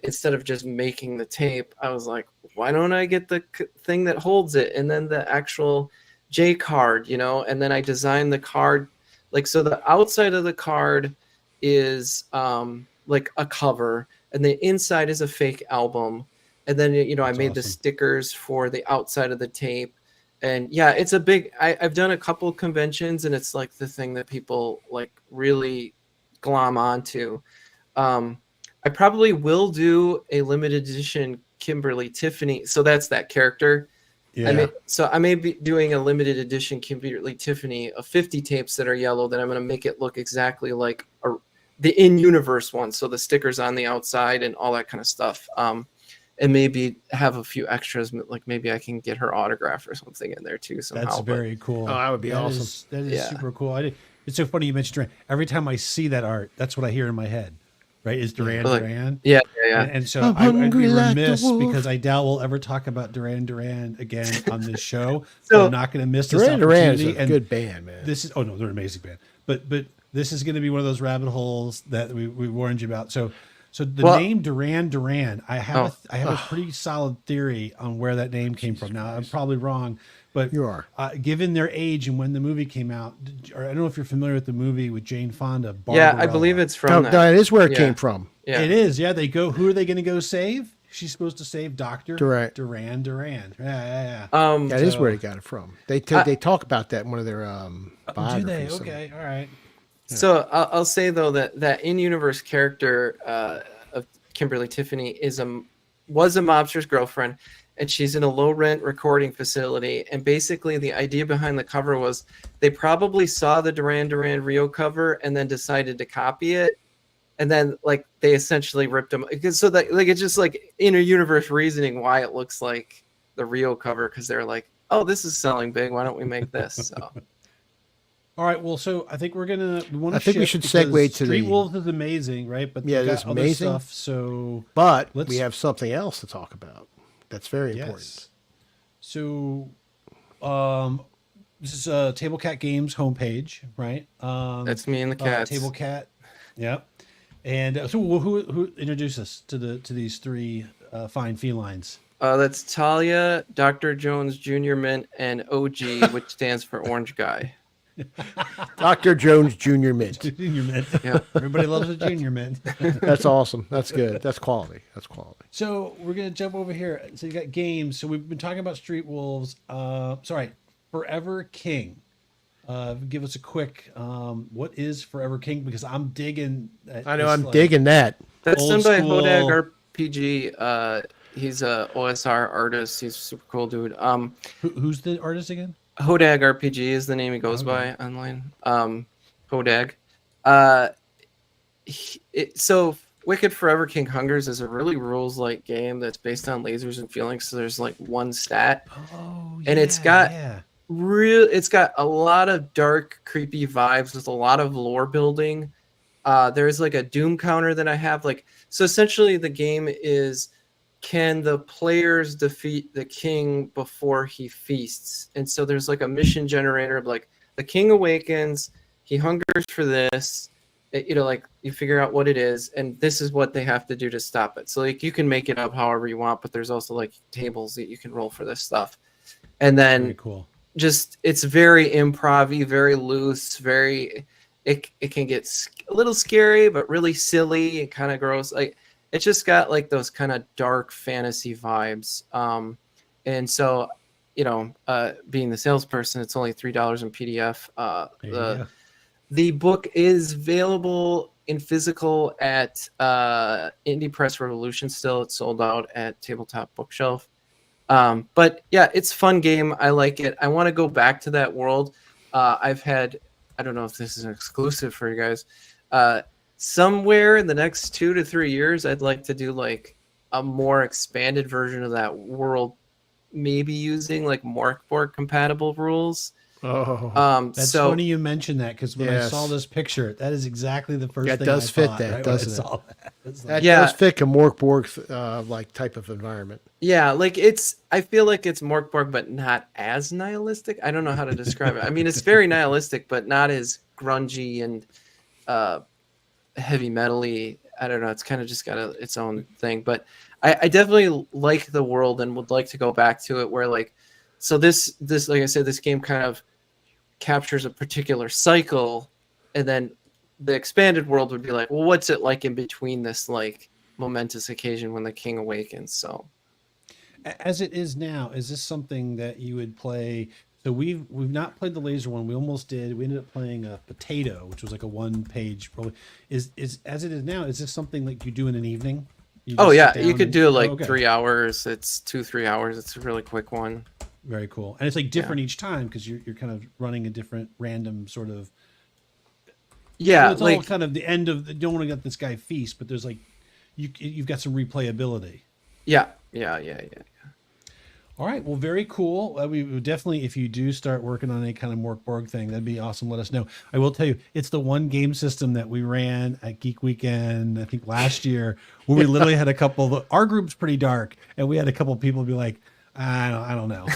Instead of just making the tape, I was like, why don't I get the thing that holds it and then the actual J card, and then I designed the card, like, so the outside of the card is like a cover and the inside is a fake album. And then, I made the stickers for the outside of the tape. And yeah, it's a big, I've done a couple conventions and it's like the thing that people like really glom onto. I probably will do a limited edition Kimberly Tiffany. So that's that character. Yeah. I may be doing a limited edition Kimberly Tiffany of 50 tapes that are yellow. That I'm going to make it look exactly like the in-universe one. So the stickers on the outside and all that kind of stuff. And maybe have a few extras, like maybe I can get her autograph or something in there too somehow. That's very cool. Oh, that would be awesome. That is super cool. It's so funny you mentioned Duran. Every time I see that art, that's what I hear in my head, right? Is Duran. Yeah. And so I'd be remiss because I doubt we'll ever talk about Duran again on this show. So I'm not going to miss this Duran opportunity. is a good band, man. They're an amazing band. But this is going to be one of those rabbit holes that we warned you about. So the name Duran, I have a pretty solid theory on where that name came from. Now I'm probably wrong, but You are. Given their age and when the movie came out, or I don't know if you're familiar with the movie with Jane Fonda. Yeah, I believe it's from that. That is where it came from. Yeah. It is. Yeah, they go. Who are they going to go save? She's supposed to save Dr. Duran. Yeah. That is where they got it from. They talk about that in one of their Do biographies. they? Okay, all right. So I'll say though that in-universe character of Kimberly Tiffany was a mobster's girlfriend, and she's in a low-rent recording facility. And basically, the idea behind the cover was they probably saw the Duran Duran Rio cover and then decided to copy it, and then like they essentially ripped them. So that like it's just like inner-universe reasoning why it looks like the Rio cover, because they're like, oh, this is selling big. Why don't we make this? So. All right. Well, so I think we should segue to Street Wolves is amazing, right? But yeah, we got it's other amazing. stuff. So, but we have something else to talk about. That's very important. So, this is Table Cat Games homepage, right? That's me and the cats. Table Cat. Yep. And so, who introduced us to these three fine felines? That's Talia, Dr. Jones Jr. Mint, and OG, which stands for Orange Guy. Dr. Jones Jr. Mint. Junior Mint. Yeah. Everybody loves a Junior Mint. That's awesome. That's good. That's quality. So we're gonna jump over here. So you got games. So we've been talking about Street Wolves. Forever King. Give us a quick. What is Forever King? Because I'm digging. I know. I'm digging that. That's done by school- Hodag RPG. He's a OSR artist. He's a super cool dude. Who's the artist again? Hodag RPG is the name he goes by online. Hodag. So Wicked Forever King Hungers is a really rules-like game that's based on lasers and feelings. So there's like one stat, and it's got it's got a lot of dark, creepy vibes with a lot of lore building. There's like a doom counter that I have. So essentially, the game is, can the players defeat the king before he feasts? And so there's like a mission generator of like, the king awakens, he hungers for this, like you figure out what it is, and this is what they have to do to stop it. So like you can make it up however you want, but there's also like tables that you can roll for this stuff. And then very cool. Just it's very improv-y, very loose, it can get a little scary, but really silly and kind of gross. Like it's just got like those kind of dark fantasy vibes. And so, being the salesperson, it's only $3 in PDF. The book is available in physical at Indie Press Revolution still. It's sold out at Tabletop Bookshelf. But yeah, it's a fun game. I like it. I want to go back to that world. I don't know if this is an exclusive for you guys. Somewhere in the next 2 to 3 years, I'd like to do like a more expanded version of that world, maybe using like Morkborg compatible rules. That's funny you mentioned that, because when I saw this picture, that is exactly the first thing does I fit thought, that, right, doesn't it? That does fit a Morkborg like type of environment. Yeah, like I feel like it's Morkborg, but not as nihilistic. I don't know how to describe it. I mean, it's very nihilistic, but not as grungy and heavy metal-y. I don't know. It's kind of just got its own thing. But I definitely like the world and would like to go back to it where like, so this like I said, this game kind of captures a particular cycle, and then the expanded world would be like, well, what's it like in between this like momentous occasion when the king awakens? So as it is now, is this something that you would play? So we've not played the laser one. We almost did. We ended up playing a potato, which was like a 1-page. Probably is as it is now. Is this something like you do in an evening? You Oh just yeah, sit you down could and- do like okay. 3 hours. It's 3 hours. It's a really quick one. Very cool. And it's like different each time because you're kind of running a different random sort of. Yeah, Well, it's all like kind of the end of. Don't want to get this guy feast, but there's like, you've got some replayability. yeah. All right. Well, very cool. We would definitely, if you do start working on any kind of Mork Borg thing, that'd be awesome. Let us know. I will tell you, it's the one game system that we ran at Geek Weekend, I think last year, where we literally had a couple. Our group's pretty dark, and we had a couple of people be like, I don't know.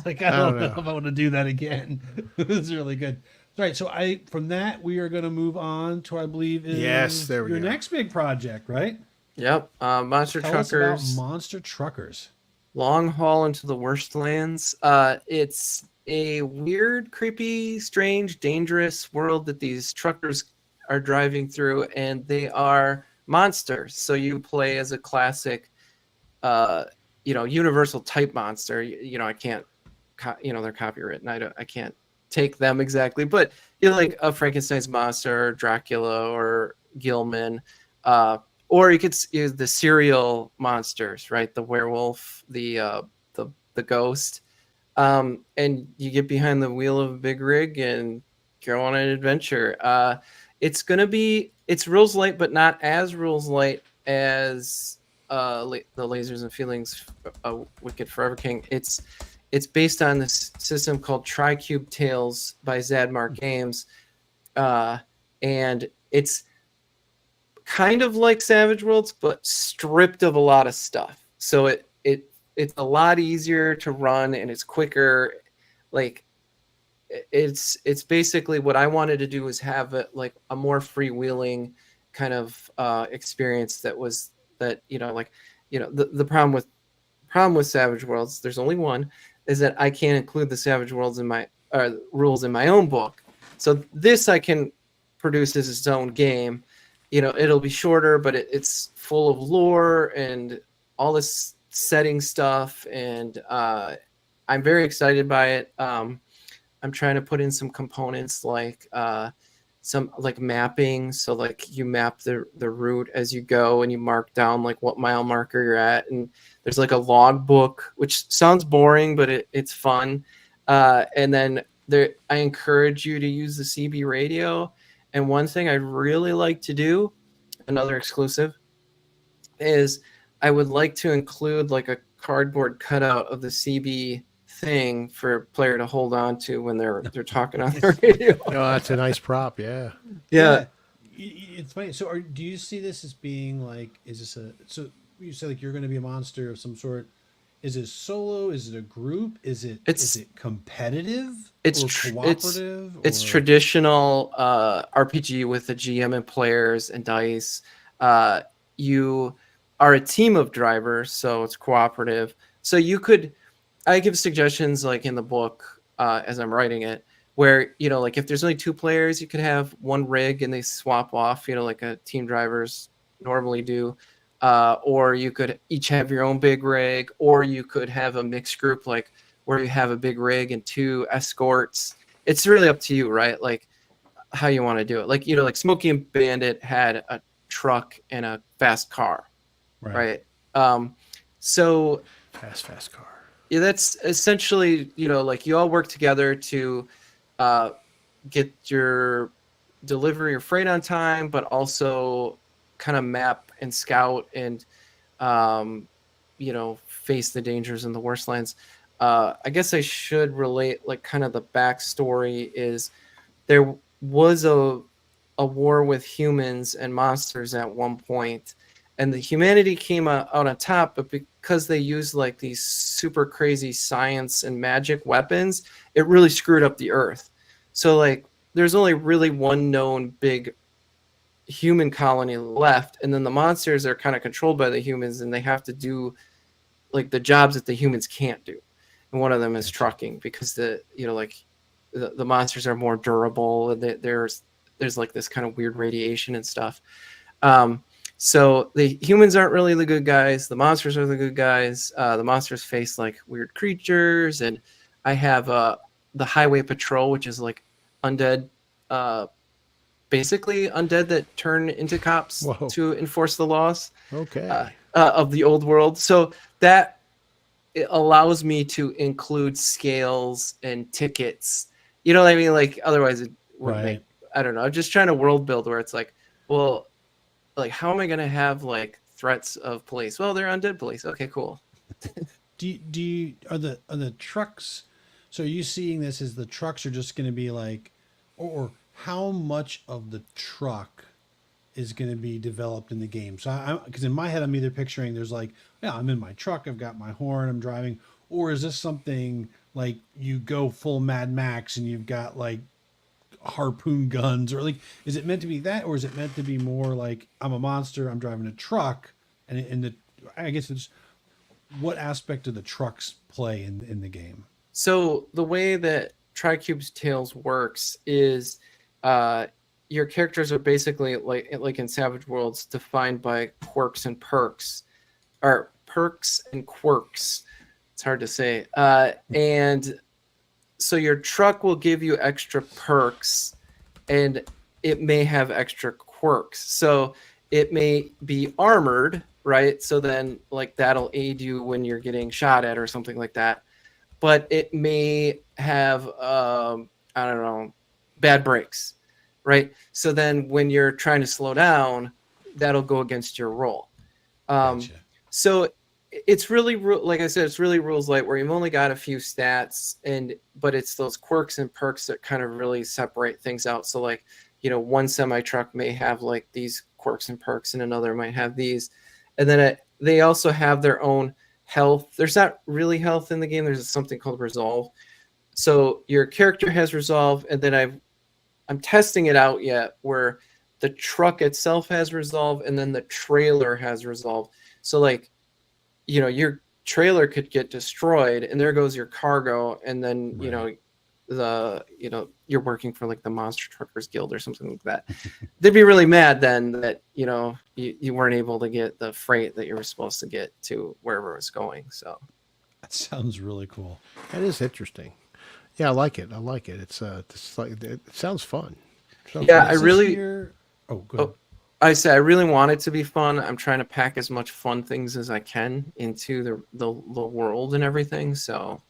Like, I don't know if I want to do that again. It's really good. All right. So from that, we are going to move on to, I believe, Yes, there we your go. next big project, right? Yep. Monster Tell us about Truckers. Monster Truckers. Long Haul into the Worstlands. It's a weird, creepy, strange, dangerous world that these truckers are driving through, and they are monsters. So you play as a classic, universal type monster. I can't, they're copywritten. I can't take them exactly, but you're like a Frankenstein's monster, or Dracula, or Gilman. Or you could use the serial monsters, right? The werewolf, the ghost, and you get behind the wheel of a big rig and go on an adventure. It's rules light, but not as rules light as the Lasers and Feelings Wicked Forever King. It's based on this system called Tricube Tales by Zadmar Games, and it's kind of like Savage Worlds, but stripped of a lot of stuff. So it's a lot easier to run and it's quicker. Like it's basically what I wanted to do is have a more freewheeling kind of experience the problem with Savage Worlds, there's only one, is that I can't include the Savage Worlds in my rules in my own book. So this I can produce as its own game. It'll be shorter, but it's full of lore and all this setting stuff, and I'm very excited by it. I'm trying to put in some components like some like mapping, so like you map the route as you go, and you mark down like what mile marker you're at, and there's like a log book, which sounds boring, but it's fun. And then I encourage you to use the CB radio. And one thing I really like to do, another exclusive, is I would like to include like a cardboard cutout of the CB thing for a player to hold on to when they're talking on the radio. Oh, that's a nice prop. Yeah. Yeah. It's funny. So, do you see this as being like? Is this so? You say like you're going to be a monster of some sort. Is it solo? Is it a group? Is it competitive? It's cooperative. It's traditional RPG with a GM and players and dice. You are a team of drivers, so it's cooperative. So I give suggestions like in the book as I'm writing it, where like if there's only 2 players, you could have one rig and they swap off, like a team drivers normally do. Or you could each have your own big rig, or you could have a mixed group, like where you have a big rig and 2 escorts. It's really up to you, right? Like how you want to do it. Like, like Smokey and Bandit had a truck and a fast car, right? So Fast car. yeah, that's essentially, like you all work together to get your delivery or freight on time, but also kind of map and scout and face the dangers in the Worstlands. I guess I should relate like kind of the backstory is there was a war with humans and monsters at one point, and the humanity came out on top, but because they used like these super crazy science and magic weapons, it really screwed up the earth. So like there's only really one known big human colony left, and then the monsters are kind of controlled by the humans, and they have to do like the jobs that the humans can't do. And one of them is trucking, because the monsters are more durable, and there's like this kind of weird radiation and stuff. So the humans aren't really the good guys. The monsters are the good guys. The monsters face like weird creatures, and I have the Highway Patrol, which is like undead basically undead that turn into cops Whoa. to enforce the laws Okay. of the old world. So that it allows me to include scales and tickets. You know what I mean? Like otherwise it wouldn't make. Right. I don't know. I'm just trying to world build where it's like, well, like how am I going to have like threats of police? Well, they're undead police. Okay, cool. Are the trucks? So are you seeing this as the trucks are just going to be like, or how much of the truck is going to be developed in the game? So because in my head I'm either picturing there's like, yeah, I'm in my truck, I've got my horn, I'm driving, or is this something like you go full Mad Max and you've got like harpoon guns, or like is it meant to be that, or is it meant to be more like I'm a monster, I'm driving a truck, and the I guess it's what aspect of the trucks play in the game? So the way that Tricube's Tales works is your characters are basically like in Savage Worlds defined by quirks and perks, or perks and quirks. It's hard to say. And so your truck will give you extra perks, and it may have extra quirks. So it may be armored, right? So then like that'll aid you when you're getting shot at or something like that. But it may have I don't know, bad brakes, right? So then when you're trying to slow down, that'll go against your roll. Gotcha. So it's really like I said, it's really rules light where you've only got a few stats, but it's those quirks and perks that kind of really separate things out. So like, one semi truck may have like these quirks and perks, and another might have these, and then they also have their own health. There's not really health in the game. There's something called resolve. So your character has resolve, and then I'm testing it out yet where the truck itself has resolve, and then the trailer has resolve. So like, your trailer could get destroyed, and there goes your cargo, and then Right. you're working for like the Monster Truckers Guild or something like that. They'd be really mad then that you weren't able to get the freight that you were supposed to get to wherever it's going. So That sounds really cool. That is interesting. Yeah, I like it. It sounds fun. Sounds Yeah, fun. I really- Oh, go ahead. I say I really want it to be fun. I'm trying to pack as much fun things as I can into the world and everything. So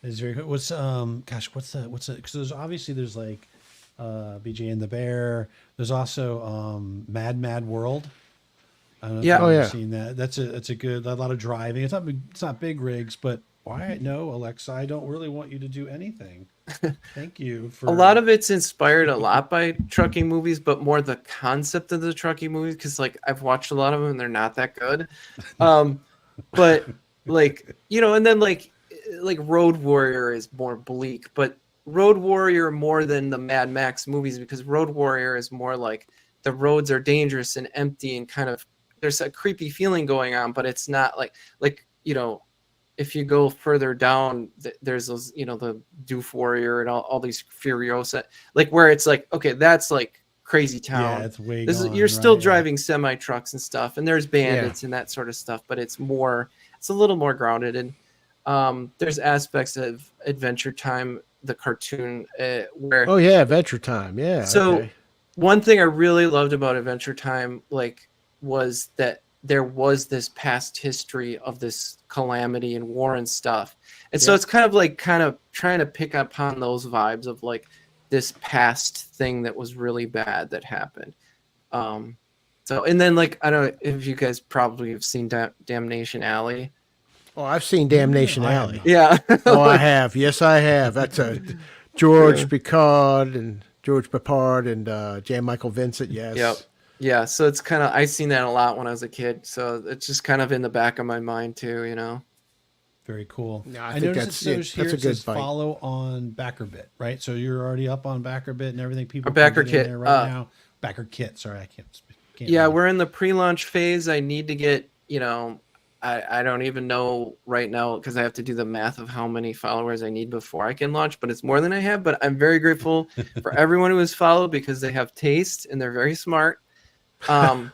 It's very good. What's because there's like BJ and the Bear. There's also Mad World. I don't know Yeah. if Oh, you've yeah. seen that. That's a lot of driving. It's not big rigs, but why no, Alexa, I don't really want you to do anything. Thank you for a lot of it's inspired a lot by trucking movies, but more the concept of the trucking movies, because like I've watched a lot of them and they're not that good. But like and then like Road Warrior is more bleak, but Road Warrior more than the Mad Max movies, because Road Warrior is more like the roads are dangerous and empty and kind of there's a creepy feeling going on, but it's not like if you go further down, there's those, the Doof Warrior and all these Furiosa, like where it's like, okay, that's like crazy town. Yeah, it's way This is, gone, you're still right? driving semi trucks and stuff, and there's bandits and that sort of stuff, but it's a little more grounded. And there's aspects of Adventure Time, the cartoon, where Oh yeah, Adventure Time. Yeah. so Okay. one thing I really loved about Adventure Time, was that there was this past history of this calamity and war and stuff. And so Yeah. it's kind of trying to pick up on those vibes of like this past thing that was really bad that happened. And then like, I don't know if you guys probably have seen Damnation Alley. Oh, I've seen Damnation I have Alley. not. Yeah. Oh, I have. Yes, I have. That's a George Picard and Jan Michael Vincent. Yes. Yep. Yeah. So it's kind of, I seen that a lot when I was a kid. So it's just kind of in the back of my mind too. Very cool. No, I I think noticed that's it. it here That's a it good says fight. follow on BackerBit, right? So you're already up on BackerBit and everything. People Our Backer can get in Kit, there right now. Backer Kit. Sorry, I can't speak. Yeah, read. we're in the pre-launch phase. I need to get, I don't even know right now because I have to do the math of how many followers I need before I can launch, but it's more than I have. But I'm very grateful for everyone who has followed because they have taste and they're very smart. And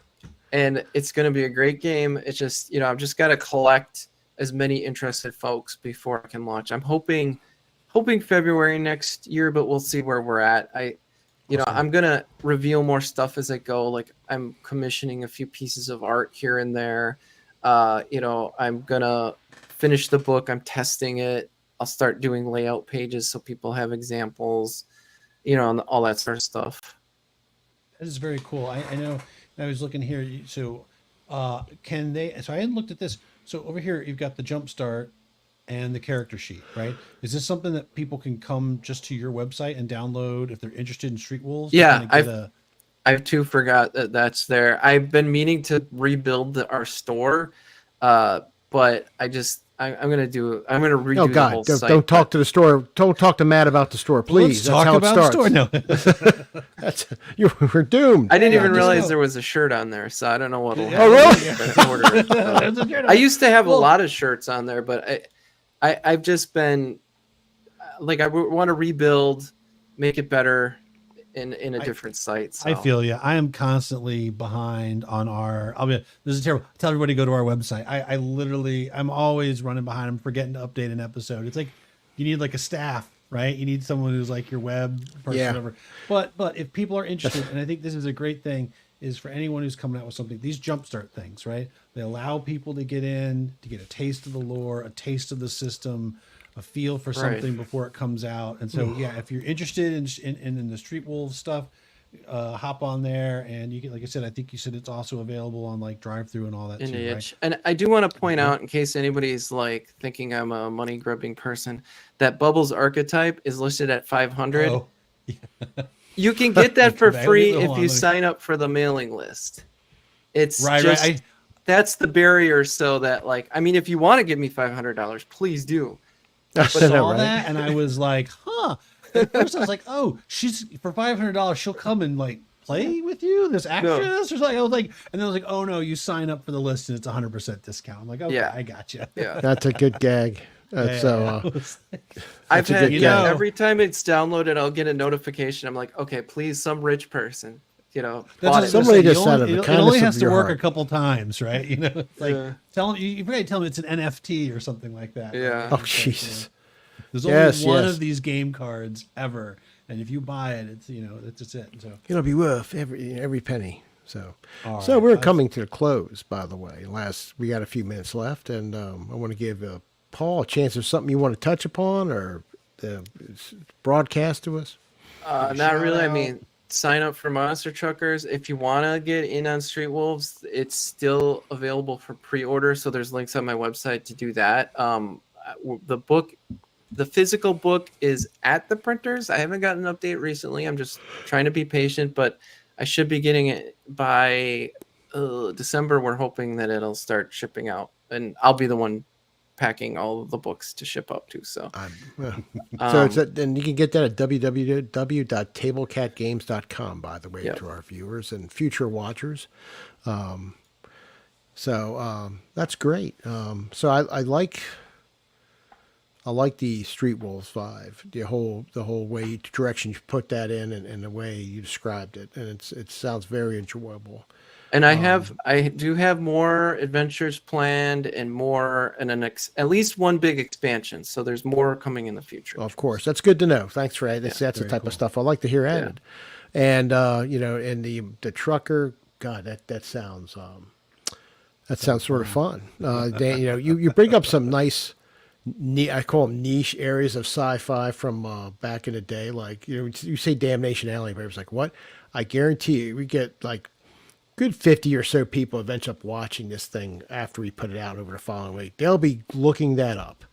it's going to be a great game. It's just, I've just got to collect as many interested folks before I can launch. I'm hoping February next year, but we'll see where we're at. You know, Awesome. I'm gonna reveal more stuff as I go. Like I'm commissioning a few pieces of art here and there. You know, I'm gonna finish the book. I'm testing it. I'll start doing layout pages so people have examples. You know, and all that sort of stuff. That is very cool. I know. I was looking here. So, can they? So I hadn't looked at this. So over here, you've got the jumpstart and the character sheet, right? Is this something that people can come just to your website and download if they're interested in Street Wolves? Yeah, I've too forgot that that's there. I've been meaning to rebuild our store, but I'm gonna redo Oh the God! whole Don't, site. don't talk to the store. Don't talk to Matt about the store, please. Let's talk about That's how store. it starts. No. That's we're doomed. I didn't even just realize go. there was a shirt on there, so I don't know what'll Oh, happen. really? Order. I used to have a lot of shirts on there, but I've just been like I want to rebuild, make it better in a different site. So. I feel you. I am constantly behind on this is terrible. Tell everybody to go to our website. I'm always running behind. I'm forgetting to update an episode. It's like you need like a staff, right? You need someone who's like your web person, Yeah. whatever. But if people are interested, and I think this is a great thing, is for anyone who's coming out with something, these jumpstart things, right? They allow people to get in, to get a taste of the lore, a taste of the system, a feel for something before it comes out. And so, yeah, if you're interested in the Street Wolves stuff, hop on there, and you can, like I said, I think you said it's also available on like drive-through and all that In too, the right? itch. And I do want to point out, in case anybody's like thinking I'm a money grubbing person, that Bubbles archetype is listed at 500. Oh, You can get that for Okay, free hold if on, you let me- sign up for the mailing list. It's right. that's the barrier. So that like, I mean, if you want to give me $500, please do. I I saw know, right? that and I was like, huh. At first I was like, oh, she's for $500, she'll come and like play with you, this actress or something. I was like, and then I was like, oh no, you sign up for the list and it's 100% discount. I'm like, okay, Yeah. I got you. Yeah. That's a good gag. That's I've a had, good you know, gag. every time it's downloaded, I'll get a notification. I'm like, okay, please, some rich person, you know, That's what I bought was it. gonna Somebody say, just said it, it the only kindness has of to your work heart. a couple times, right? You know, it's like Yeah. tell them you forgot to tell them it's an NFT or something like that. Yeah. Oh Jesus! There's Yes, only one yes. of these game cards ever, and if you buy it, it's that's just it. So It'll be worth every penny. So, All so right. we're coming to the close. By the way, we got a few minutes left, and I want to give Paul a chance of something you want to touch upon or broadcast to us. Not really. I out. mean, sign up for Monster Truckers. If you want to get in on Street Wolves, it's still available for pre-order. So there's links on my website to do that. The physical book is at the printers. I haven't gotten an update recently. I'm just trying to be patient, but I should be getting it by December. We're hoping that it'll start shipping out, and I'll be the one packing all of the books to ship up to. So, So and you can get that at www.tablecatgames.com, by the way, Yep. to our viewers and future watchers. That's great. So I like the Street Wolves 5, the whole direction you put that in and the way you described it, and it sounds very enjoyable. and I do have more adventures planned and more, and at least one big expansion. So there's more coming in the future. Of course, that's good to know. Thanks for that. That's the type of stuff I like to hear added. And and the trucker, God, that sounds sort of fun. Dan, you bring up some nice, I call them niche areas of sci-fi from back in the day. Like you say, Damnation Alley, but it was like what? I guarantee you, we get like good 50 or so people eventually up watching this thing after we put it out over the following week. They'll be looking that up,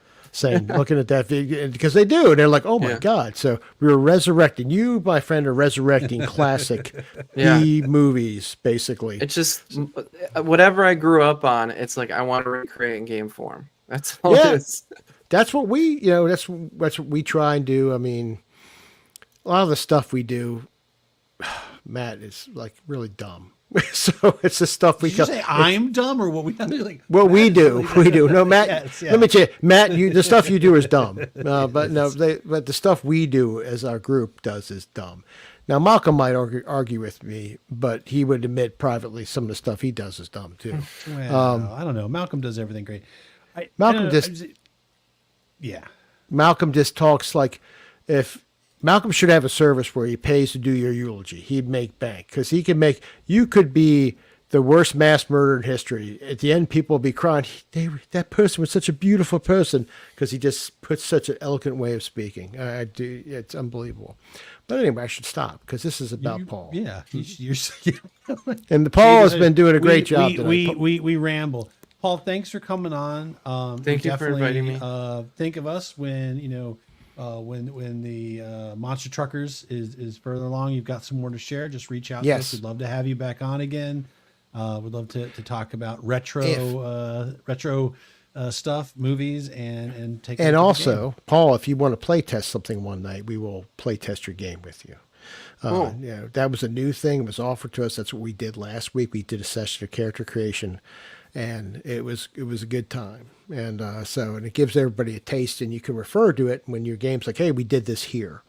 looking at that video, because they do. They're like, oh my God. So we were resurrecting. You, my friend, are resurrecting classic B movies, basically. It's just whatever I grew up on. It's like I want to recreate in game form. That's all Yeah. it is. That's what that's what we try and do. I mean, a lot of the stuff we do, Matt, is like really dumb. So it's the stuff we Did you say I'm dumb or what we like? What we do, we do. No, Matt. Yes, yeah. Let me tell you, Matt. The stuff you do is dumb. But the stuff we do as our group does is dumb. Now Malcolm might argue with me, but he would admit privately some of the stuff he does is dumb too. Well, I don't know. Malcolm does everything great. Malcolm I don't know, just yeah. Malcolm just talks like if Malcolm should have a service where he pays to do your eulogy. He'd make bank because he can make. You could be the worst mass murder in history. At the end, people will be crying. That person was such a beautiful person because he just puts such an eloquent way of speaking. I do. It's unbelievable. But anyway, I should stop because this is about Paul. Yeah, you're And Paul has been doing a great job we, tonight. we ramble. Paul, thanks for coming on. Thank you for inviting me. Think of us when when the Monster Truckers is further along. You've got some more to share. Just reach out to us. We'd love to have you back on again. We'd love to talk about retro stuff, movies, and take. And also, Paul, if you want to play test something one night, we will play test your game with you. That was a new thing. It was offered to us. That's what we did last week. We did a session of character creation, and it was a good time. And and it gives everybody a taste, and you can refer to it when your game's like, hey, we did this here.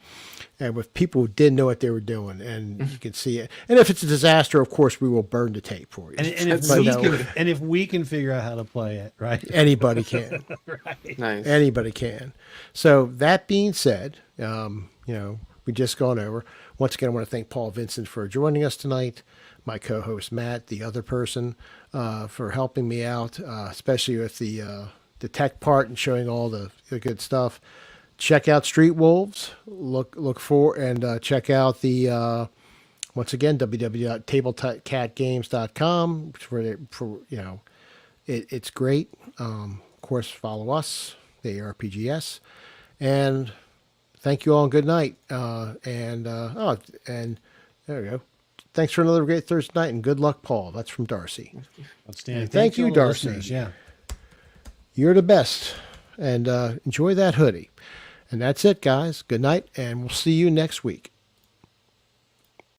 And with people who didn't know what they were doing, and you can see it. And if it's a disaster, of course, we will burn the tape for you. And if we can figure out how to play it, right? Anybody can. Right. Nice. Anybody can. So that being said, we just gone over. Once again, I want to thank Paul Vincent for joining us tonight. My co-host Matt, the other person, for helping me out, especially with the tech part and showing all the good stuff. Check out Street Wolves. Look for and check out the once again www.tabletopcatgames.com it's great. Of course, follow us, the AARPGS, and thank you all and good night. And there we go. Thanks for another great Thursday night, and good luck, Paul. That's from Darcy. Outstanding. Thank you, Darcy. Yeah. You're the best, and enjoy that hoodie. And that's it, guys. Good night, and we'll see you next week.